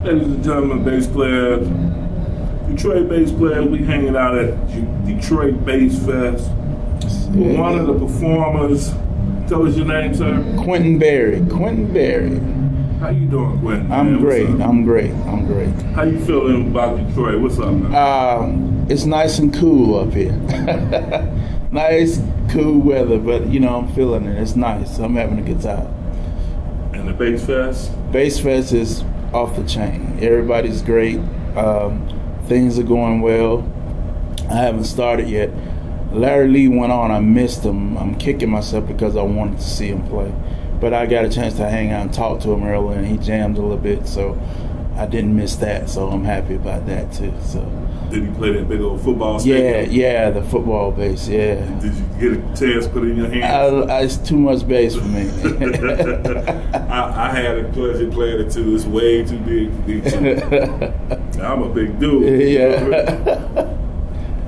Ladies and gentlemen, bass players, Detroit bass players, we hanging out at Detroit Bass Fest. Yeah. One of the performers, tell us your name, sir. Quintin Berry. Quintin Berry. How you doing, Quintin? I'm great. I'm great. How you feeling about Detroit? What's up, man? It's nice and cool up here. Nice, cool weather, but you know, I'm feeling it. It's nice. I'm having a good time. And the Bass Fest? Bass Fest is off the chain. Everybody's great. Things are going well. I haven't started yet. Larry Lee went on. I missed him. I'm kicking myself because I wanted to see him play. But I got a chance to hang out and talk to him earlier, and he jammed a little bit, so I didn't miss that. So I'm happy about that too. So. Did he play that big old football stadium? Yeah, the football bass, yeah. Did you get a chance to put it in your hands? It's too much bass for me. I had a pleasure playing it too. It's way too big for me too. I'm a big dude. Yeah.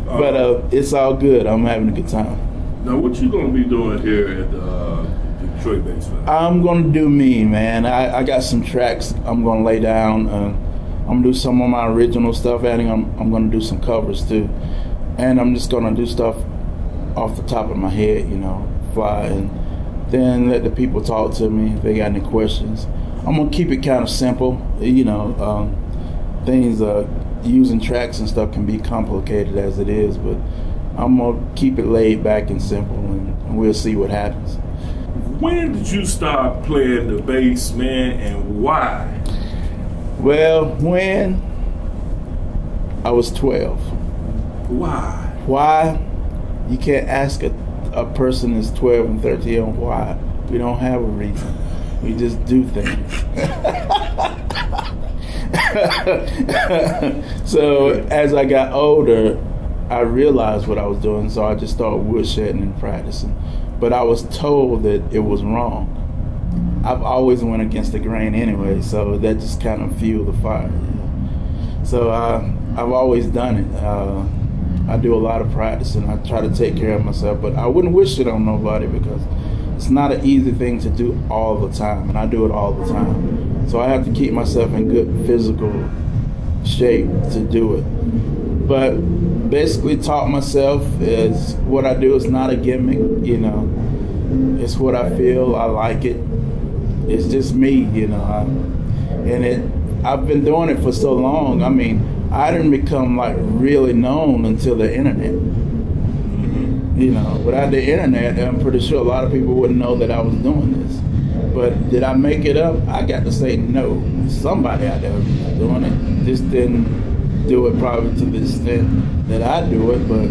But it's all good. I'm having a good time. Now, what you going to be doing here at Detroit Bass Fest? I'm going to do me, man. I got some tracks I'm going to lay down. I'm going to do some of my original stuff. Adding, I'm going to do some covers too. And I'm just going to do stuff off the top of my head, you know, fly. And then let the people talk to me if they got any questions. I'm going to keep it kind of simple. You know, things using tracks and stuff can be complicated as it is, but I'm going to keep it laid back and simple, and we'll see what happens. When did you start playing the bass, man, and why? Well, when I was 12. Why? Why? You can't ask a person that's 12 and 13 why. We don't have a reason. We just do things. So as I got older, I realized what I was doing, so I just started woodshedding and practicing. But I was told that it was wrong. I've always went against the grain anyway, so that just kind of fueled the fire. So I've always done it. I do a lot of practicing. I try to take care of myself, but I wouldn't wish it on nobody because it's not an easy thing to do all the time, and I do it all the time. So I have to keep myself in good physical shape to do it. But basically taught myself is what I do is not a gimmick, you know. It's what I feel, I like it. It's just me, you know. I've been doing it for so long. I mean, I didn't become like really known until the internet. You know, without the internet, I'm pretty sure a lot of people wouldn't know that I was doing this. But did I make it up? I got to say no. Somebody out there was doing it. Just didn't do it probably to the extent that I do it, but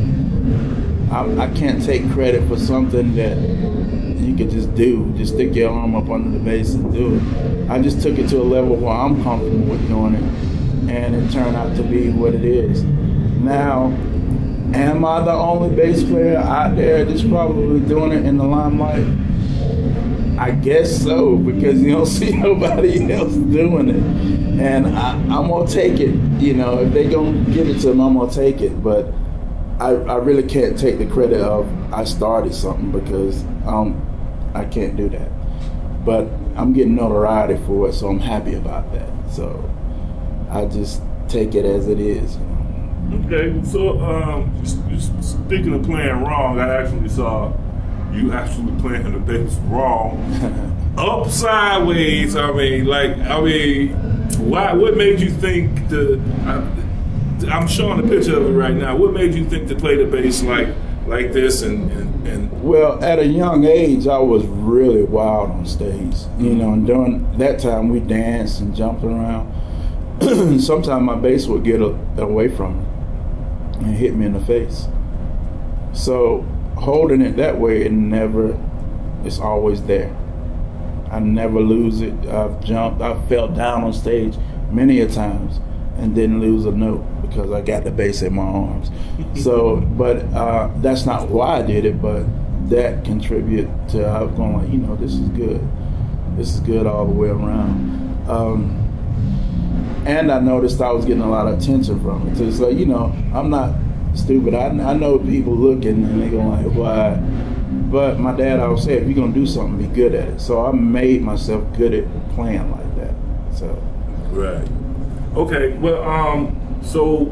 I can't take credit for something that you could just do. Just stick your arm up under the bass and do it. I just took it to a level where I'm comfortable with doing it, and it turned out to be what it is. Now, am I the only bass player out there that's probably doing it in the limelight? I guess so, because you don't see nobody else doing it. And I'm going to take it, you know, if they going to give it to them, I'm going to take it. But I really can't take the credit of I started something because I can't do that. But I'm getting notoriety for it, so I'm happy about that. So I just take it as it is. Okay, so speaking of playing wrong, I actually saw you actually playing the bass wrong, up sideways. What made you think I'm showing a picture of it right now. What made you think to play the bass like this? And well, at a young age, I was really wild on stage. You know, and during that time, we danced and jumped around. Sometimes my bass would get away from me and hit me in the face. So holding it that way, it's always there. I never lose it. I fell down on stage many a times and didn't lose a note because I got the bass in my arms. So, but that's not why I did it, but that contributed to I was going like, you know, this is good. This is good all the way around. And I noticed I was getting a lot of attention from it. So it's like, you know, I'm not stupid. I know people looking and they go like, why? But my dad always said, if you're going to do something, be good at it. So I made myself good at playing like that. So. Right. Okay, well, so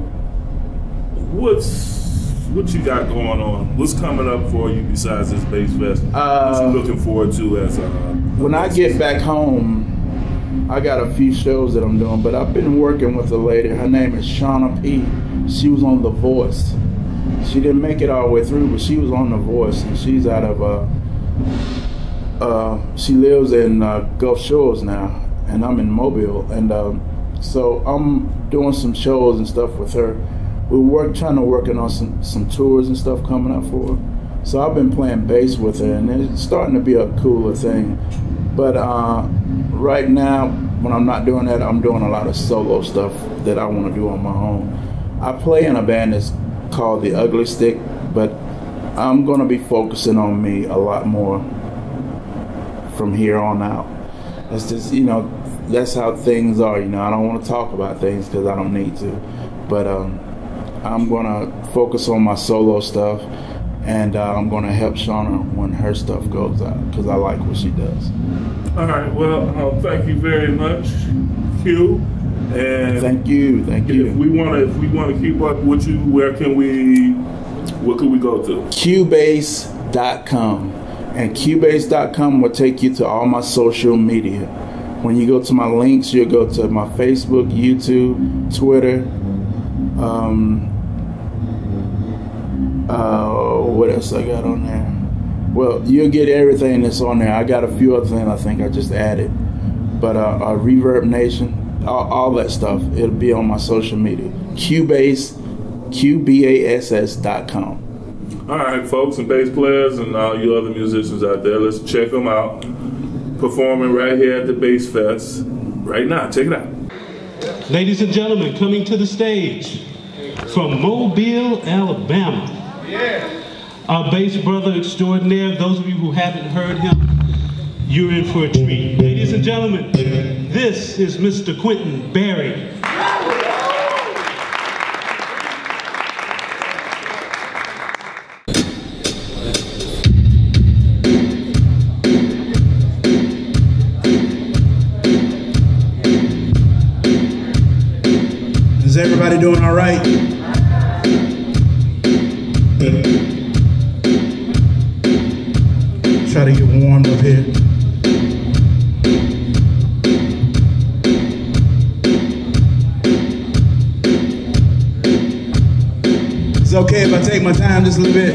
what you got going on? What's coming up for you besides this bass fest? What you looking forward to as when I get back home? I got a few shows that I'm doing, but I've been working with a lady. Her name is Shauna P. She was on The Voice. She didn't make it all the way through, but she was on The Voice, and she's out of she lives in Gulf Shores now, and I'm in Mobile, and so I'm doing some shows and stuff with her. We're trying to work on some tours and stuff coming up for her. So I've been playing bass with her, and it's starting to be a cooler thing. But right now, when I'm not doing that, I'm doing a lot of solo stuff that I want to do on my own. I play in a band that's called The Ugly Stick, but I'm going to be focusing on me a lot more from here on out. It's just, you know, that's how things are. You know, I don't want to talk about things because I don't need to. But I'm going to focus on my solo stuff, and I'm going to help Shauna when her stuff goes out because I like what she does. All right. Well, thank you very much, Q. And thank you. If we want to keep up with you, what can we go to? Cubase.com. And Cubase.com will take you to all my social media. When you go to my links, you'll go to my Facebook, YouTube, Twitter. What else I got on there? Well, you'll get everything that's on there. I got a few other things I think I just added. But Reverb Nation, all that stuff, it'll be on my social media. Cubase, QBASS.com. All right, folks and bass players and all you other musicians out there, let's check them out. Performing right here at the Bass Fest right now. Check it out. Ladies and gentlemen, coming to the stage from Mobile, Alabama. Yeah. Our bass brother extraordinaire. Those of you who haven't heard him, you're in for a treat. Ladies and gentlemen, this is Mr. Quintin Berry. Is everybody doing all right? Try to get warmed up here. It's okay if I take my time just a little bit.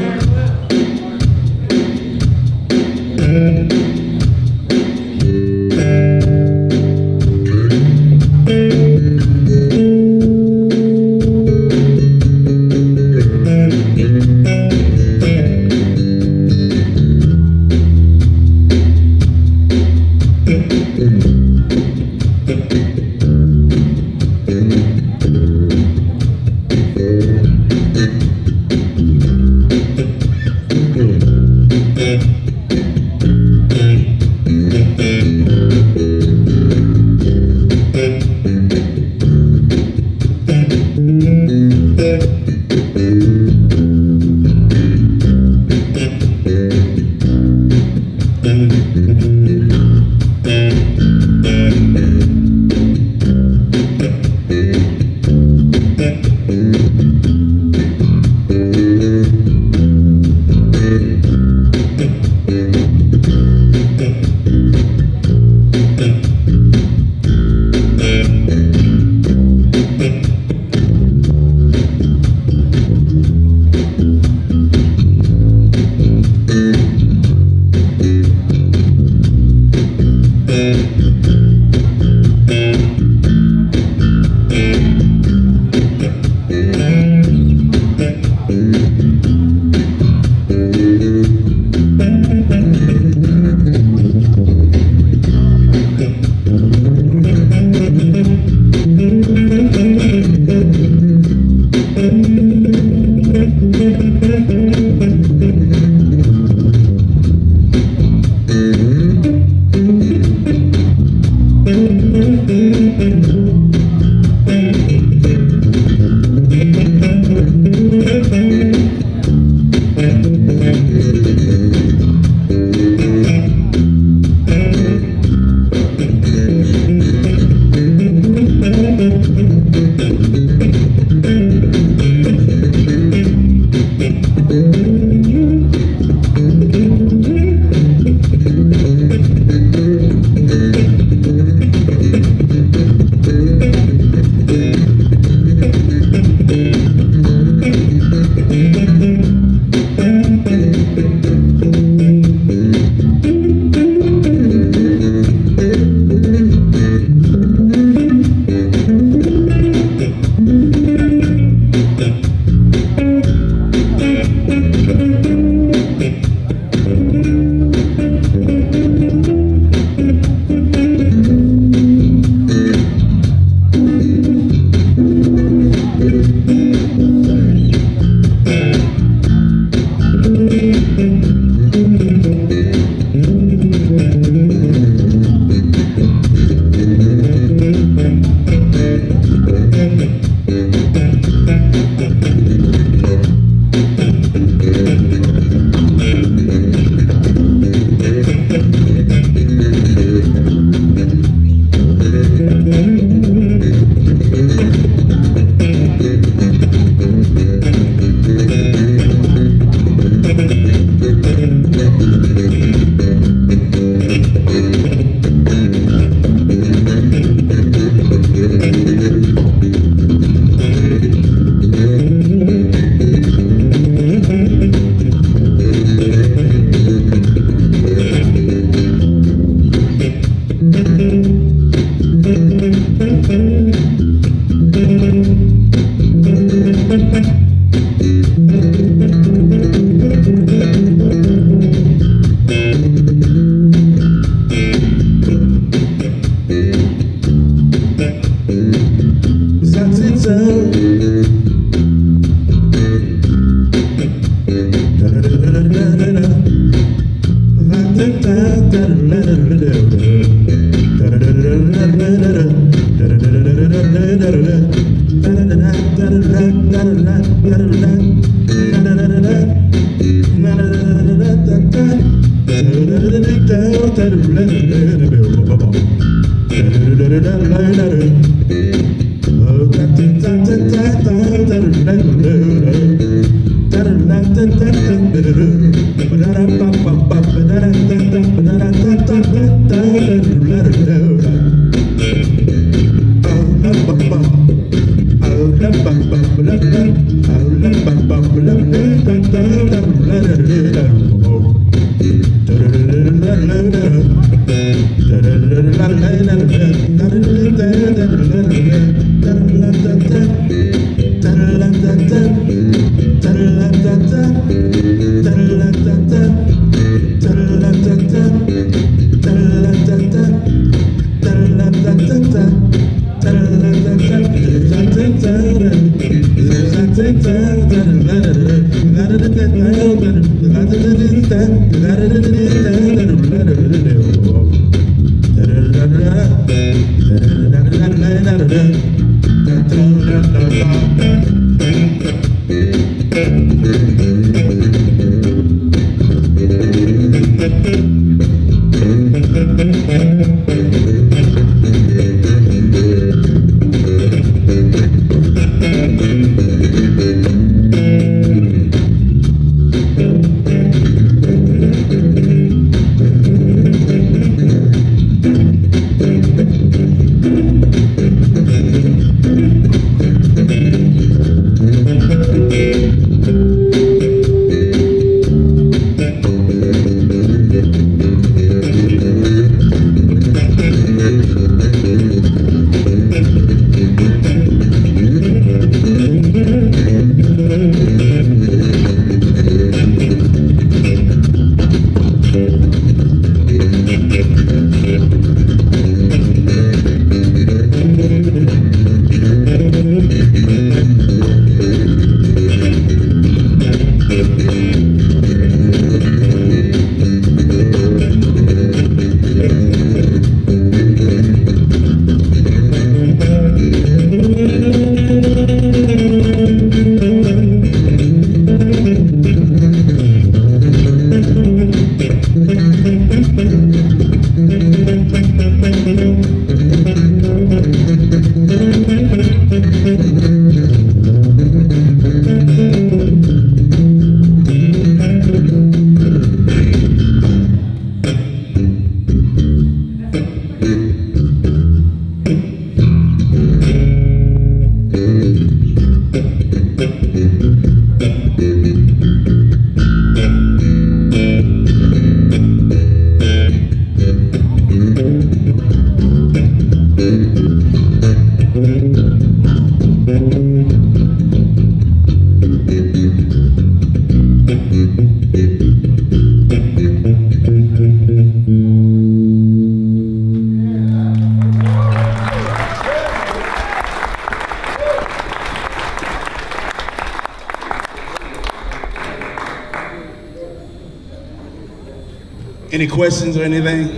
Any questions or anything?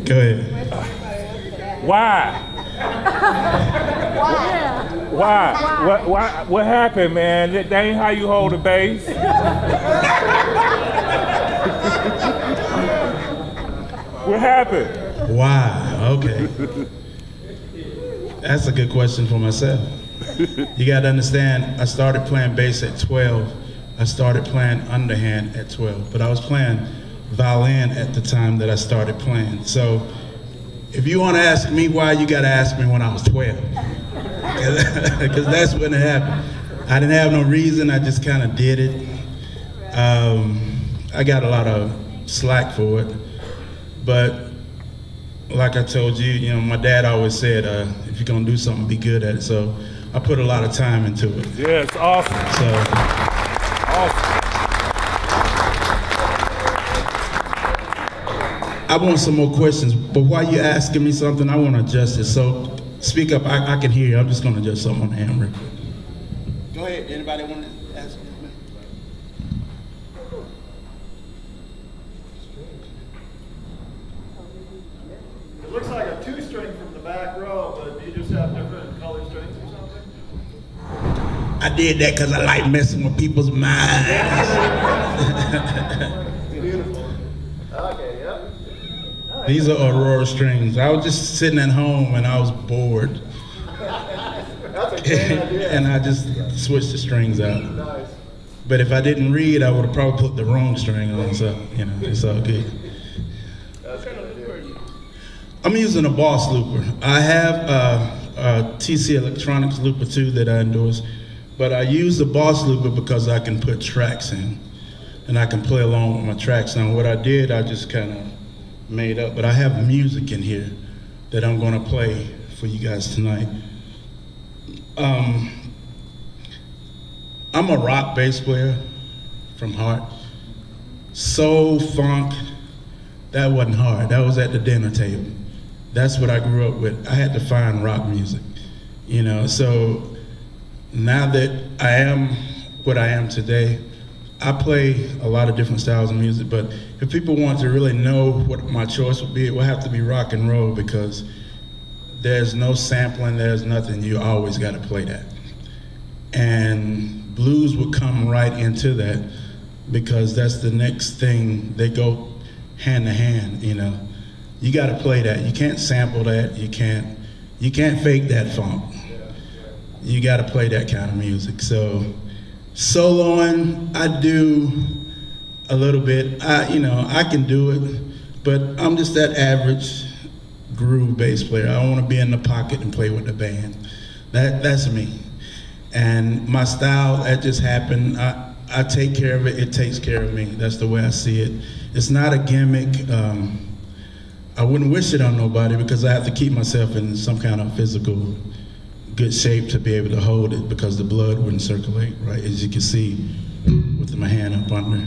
Go ahead. Why? Why? What happened, man? That ain't how you hold a bass. What happened? Why? Okay. That's a good question for myself. You got to understand, I started playing bass at 12. I started playing underhand at 12, but I was playing violin at the time that I started playing. So if you want to ask me why, you got to ask me when I was 12. Because that's when it happened. I didn't have no reason, I just kind of did it. I got a lot of slack for it, but like I told you, you know, my dad always said, if you're gonna do something, be good at it. So I put a lot of time into it. Yeah, it's awesome. So, awesome. I want some more questions, but while you're asking me something, I want to adjust it. So speak up, I can hear you. I'm just gonna adjust something on the hand real quick. Go ahead, anybody want to ask me? It looks like a 2-string from the back row, but do you just have different color strings or something? I did that because I like messing with people's minds. Beautiful. Okay, yep. Right. These are Aurora strings. I was just sitting at home and I was bored. That's a great idea. And I just switched the strings out. Nice. But if I didn't read, I would have probably put the wrong string on, so, you know, it's all good. That's good. I'm using a Boss looper. I have a TC Electronics looper too that I endorse, but I use the Boss looper because I can put tracks in and I can play along with my tracks. Now what I did, I just kind of made up, but I have music in here that I'm gonna play for you guys tonight. I'm a rock bass player from heart. Soul, funk, that wasn't hard. That was at the dinner table. That's what I grew up with. I had to find rock music, you know. So now that I am what I am today, I play a lot of different styles of music, but if people want to really know what my choice would be, it would have to be rock and roll because there's no sampling, there's nothing. You always got to play that. And blues would come right into that because that's the next thing. They go hand to hand, you know. You got to play that. You can't sample that. You can't fake that funk. You got to play that kind of music. So soloing, I do a little bit. I can do it, but I'm just that average groove bass player. I want to be in the pocket and play with the band. That's me. And my style, that just happened. I take care of it. It takes care of me. That's the way I see it. It's not a gimmick. I wouldn't wish it on nobody because I have to keep myself in some kind of physical good shape to be able to hold it because the blood wouldn't circulate, right? As you can see with my hand up under.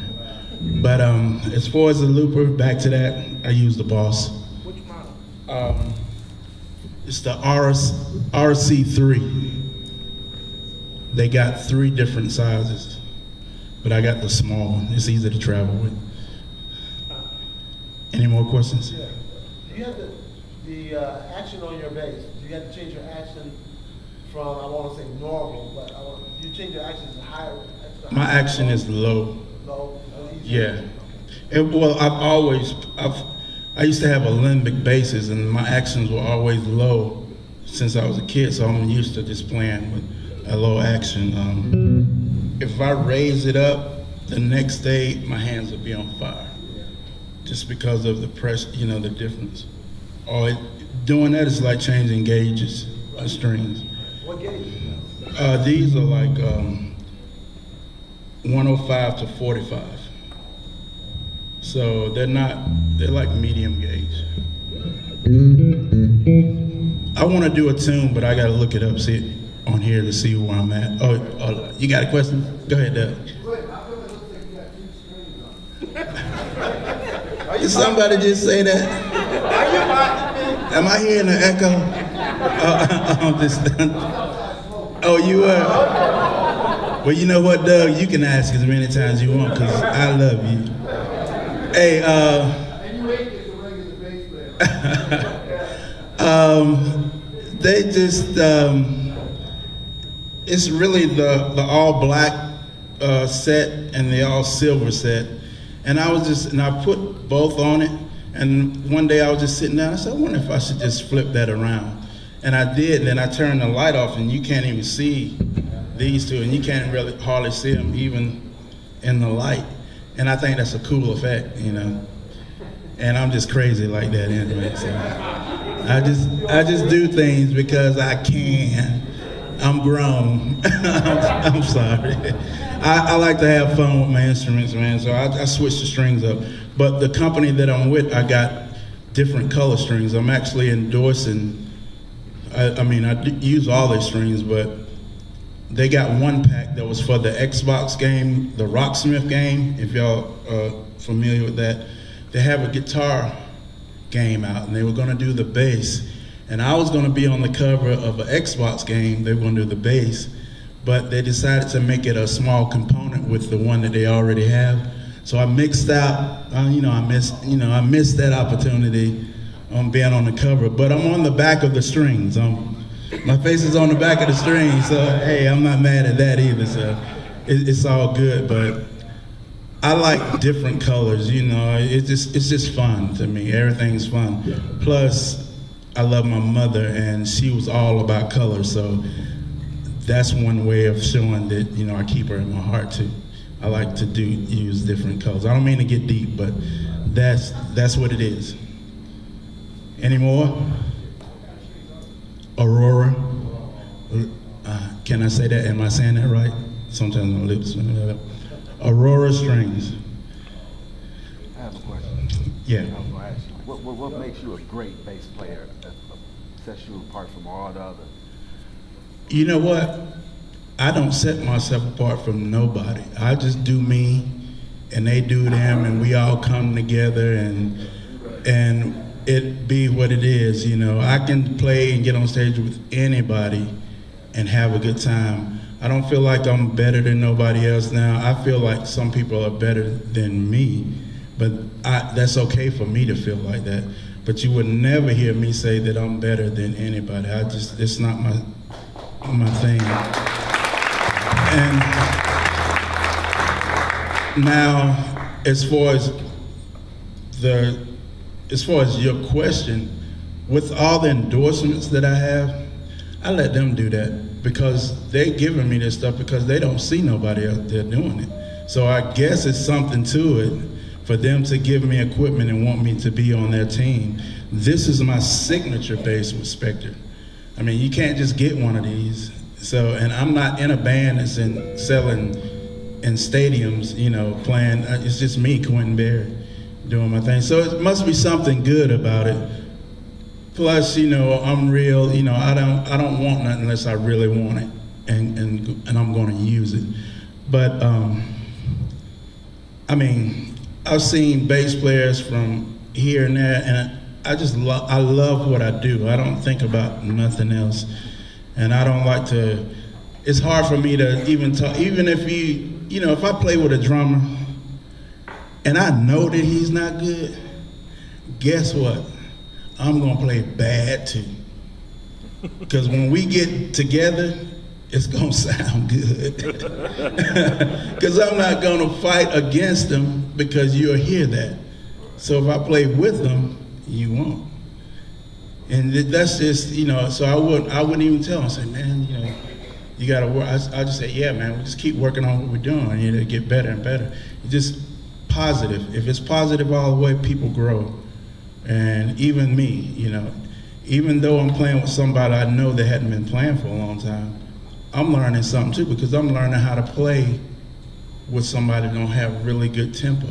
But as far as the looper, back to that, I use the Boss. Which model? It's the RC3. They got 3 different sizes, but I got the small one. It's easy to travel with. Any more questions? Yeah. Do you have the action on your bass? Do you have to change your action from, I want to say normal, but do you change your action to higher? My action is low. Low? Yeah. Well, I used to have a limbic basses and my actions were always low since I was a kid, so I'm used to just playing with a low action. If I raise it up, the next day my hands will be on fire. Just because of the pressure, you know, the difference. Doing that is like changing gauges of strings. What gauge? These are like 105 to 45. So they're like medium gauge. I want to do a tune, but I got to look it up, see it on here to see where I'm at. Oh, you got a question? Go ahead, Doug. Did somebody just say that? Am I hearing an echo? Oh, you are. Well, you know what, Doug? You can ask as many times you want because I love you. Hey, And you ain't just a regular bass player. they just, it's really the all black set and the all silver set. And I put both on it. And one day I was just sitting down, I said, I wonder if I should just flip that around. And I did, and then I turned the light off and you can't even see these two, and you can't really hardly see them even in the light. And I think that's a cool effect, you know. And I'm just crazy like that anyway. So I just do things because I can. I'm grown. I'm sorry. I like to have fun with my instruments, man. So I switch the strings up. But the company that I'm with, I got different color strings. I'm actually endorsing. I use all their strings, but they got one pack that was for the Xbox game, the Rocksmith game, if y'all are familiar with that. They have a guitar game out, and they were gonna do the bass. And I was gonna be on the cover of an Xbox game, they were gonna do the bass, but they decided to make it a small component with the one that they already have. So I mixed out, I missed that opportunity on being on the cover, but I'm on the back of the strings. My face is on the back of the strings, so hey, I'm not mad at that either, so it's all good. But I like different colors, you know, it's just fun to me, everything's fun. Plus, I love my mother, and she was all about color, so that's one way of showing that, you know, I keep her in my heart too. I like to use different colors. I don't mean to get deep, but that's what it is. Any more? Aurora. Can I say that? Am I saying that right? Sometimes my lips. Aurora strings. I have a question. Yeah. I was going to ask you, what makes you a great bass player that sets you apart from all the others? You know what? I don't set myself apart from nobody. I just do me, and they do them, and we all come together, and it be what it is, you know. I can play and get on stage with anybody and have a good time. I don't feel like I'm better than nobody else now. I feel like some people are better than me, but that's okay for me to feel like that. But you would never hear me say that I'm better than anybody. It's not my thing. And now, as far as your question, with all the endorsements that I have, I let them do that because they're giving me this stuff because they don't see nobody out there doing it. So I guess it's something to it for them to give me equipment and want me to be on their team. This is my signature bass with Spectre. I mean, you can't just get one of these. So, and I'm not in a band that's selling in stadiums, you know, playing. It's just me, Quintin Berry, doing my thing. So it must be something good about it. Plus, you know, I'm real. You know, I don't want nothing unless I really want it, and I'm going to use it. But I mean, I've seen bass players from here and there, and I love what I do. I don't think about nothing else. And I don't like to, it's hard for me to even talk, even if you know, if I play with a drummer and I know that he's not good, guess what? I'm gonna play bad too. Because when we get together, it's gonna sound good. Because I'm not gonna fight against them because you'll hear that. So if I play with them, you won't. And that's just, you know, so I wouldn't even tell them. I say, man, you know, you gotta work. I just say, yeah, man, we just keep working on what we're doing, you know, get better and better. It's just positive. If it's positive all the way, people grow. And even me, you know, even though I'm playing with somebody I know that hadn't been playing for a long time, I'm learning something too, because I'm learning how to play with somebody that don't have really good tempo.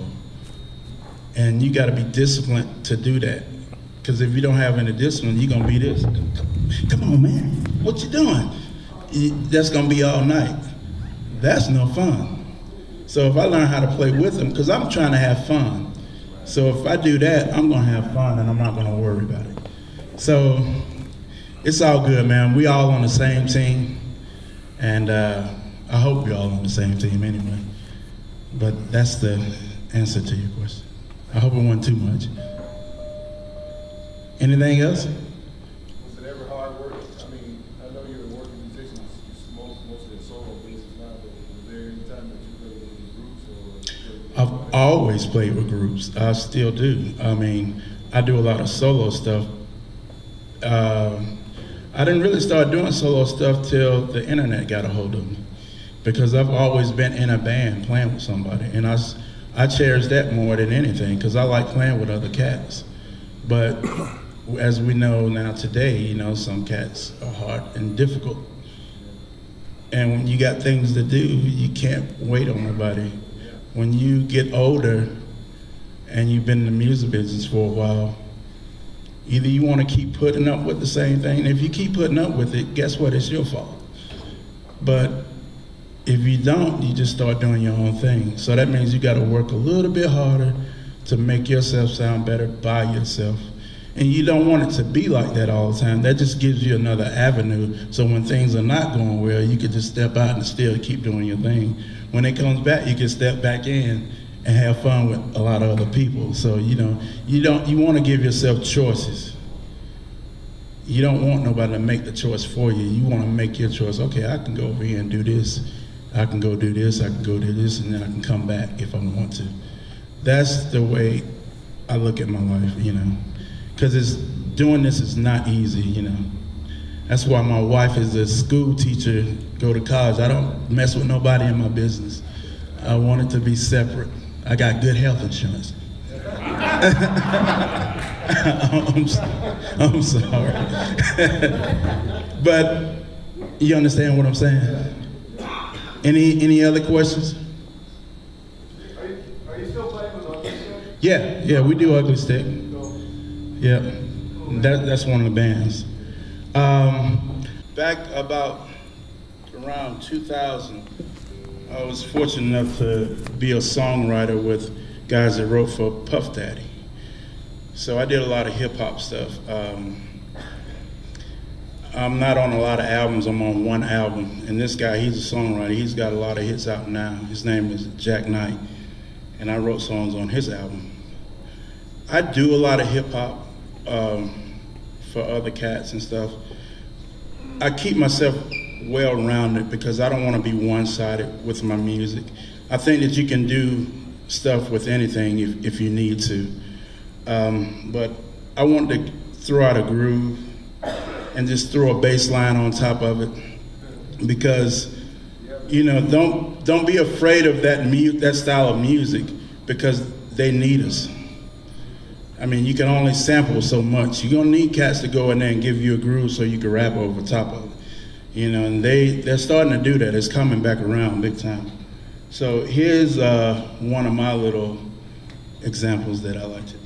And you gotta be disciplined to do that. Because if you don't have any discipline, you're gonna be this. Come on, man, what you doing? That's gonna be all night. That's no fun. So if I learn how to play with them, because I'm trying to have fun. So if I do that, I'm gonna have fun and I'm not gonna worry about it. So it's all good, man. We all on the same team. And I I hope you're all on the same team anyway. But that's the answer to your question. I hope it wasn't too much. Anything else? Was it ever hard work? I mean, I know you're a working musician, mostly a solo basis now, but was there any time that you played with groups or? I've always played with groups. I still do. I mean, I do a lot of solo stuff. I didn't really start doing solo stuff till the internet got a hold of me, because I've always been in a band playing with somebody, and I cherish that more than anything, because I like playing with other cats. But as we know now today, you know, some cats are hard and difficult. And when you got things to do, you can't wait on nobody. When you get older and you've been in the music business for a while, either you want to keep putting up with the same thing, and if you keep putting up with it, guess what? It's your fault. But if you don't, you just start doing your own thing. So that means you got to work a little bit harder to make yourself sound better by yourself. And you don't want it to be like that all the time. That just gives you another avenue. So when things are not going well, you can just step out and still keep doing your thing. When it comes back, you can step back in and have fun with a lot of other people. So, you know, you want to give yourself choices. You don't want nobody to make the choice for you. You want to make your choice. Okay, I can go over here and do this. I can go do this, I can go do this, and then I can come back if I want to. That's the way I look at my life, you know. Because doing this is not easy, you know. That's why my wife is a school teacher, go to college. I don't mess with nobody in my business. I want it to be separate. I got good health insurance. I'm sorry. But you understand what I'm saying? Any other questions? Are you still playing with Ugly Stick? Yeah, we do Ugly Stick. Yeah, that's one of the bands. Back about around 2000, I was fortunate enough to be a songwriter with guys that wrote for Puff Daddy. So I did a lot of hip hop stuff. I'm not on a lot of albums, I'm on one album. And this guy, he's a songwriter, he's got a lot of hits out now. His name is Jack Knight, and I wrote songs on his album. I do a lot of hip hop for other cats and stuff. I keep myself well-rounded because I don't want to be one-sided with my music. I think that you can do stuff with anything if you need to. But I wanted to throw out a groove and just throw a bass line on top of it, because, you know, don't be afraid of that style of music, because they need us. I mean, you can only sample so much. You're gonna need cats to go in there and give you a groove so you can rap over top of it. You know, and they're starting to do that. It's coming back around big time. So here's one of my little examples that I like to do.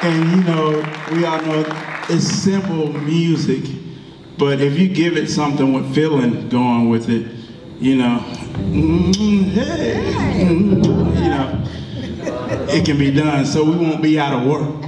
And you know, we all know it's simple music, but if you give it something with feeling going with it, you know, hey, you know, it can be done, so we won't be out of work.